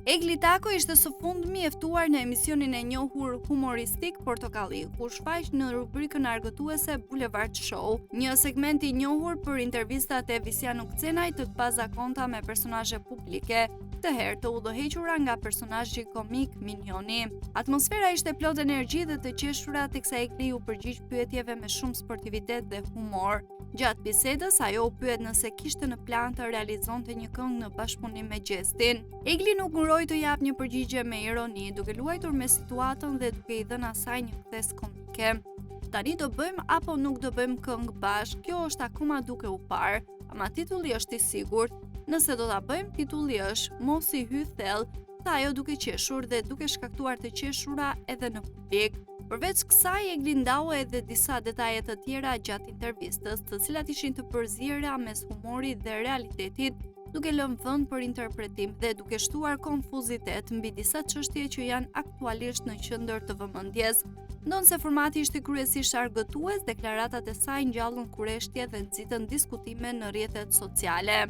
Egli Tako ishte së fundmi e ftuar në emisionin e njohur humoristik Portokalli, ku shfaq në rubrikën argëtuese Boulevard Show, një segment i njohur për intervistat e Visiano Kcenaj të pazakonta me personazhe publike, këtë herë të udhëhequra nga personazhi komik Minioni. Atmosfera ishte plot energji dhe të qeshura teksa Egli u përgjigj pyetjeve me shumë sportivitet dhe humor. Gjatë bisedës, ajo u pyet nëse kishte në plan të realizonte një këngë në bashkëpunim me Gjestin. Egli nuk uroi të jap një përgjigje me ironi, duke luajtur me situatën dhe duke i dhënë asaj një kthes komike. Tani do bëjmë apo nuk do bëjmë këngë bashkë, kjo është akoma duke u parë, ama titulli është i sigurt. Nëse do ta bëjmë, titulli është Mos i hy thellë, tha ajo duke qeshur dhe duke shkaktuar të qeshura edhe në publik. Përveç kësaj, Egli ndau edhe disa detaje të tjera gjatë intervistës, të cilat ishin të përzierja mes humorit dhe realitetit, duke lënë vend për interpretim dhe duke shtuar konfuzitet mbi disa çështje që janë aktualisht në qendër të vëmendjes. Ndonse formati ishte kryesisht argëtues, deklaratat e saj ngjallën kurreshtje dhe nxitën diskutime në rrjetet sociale.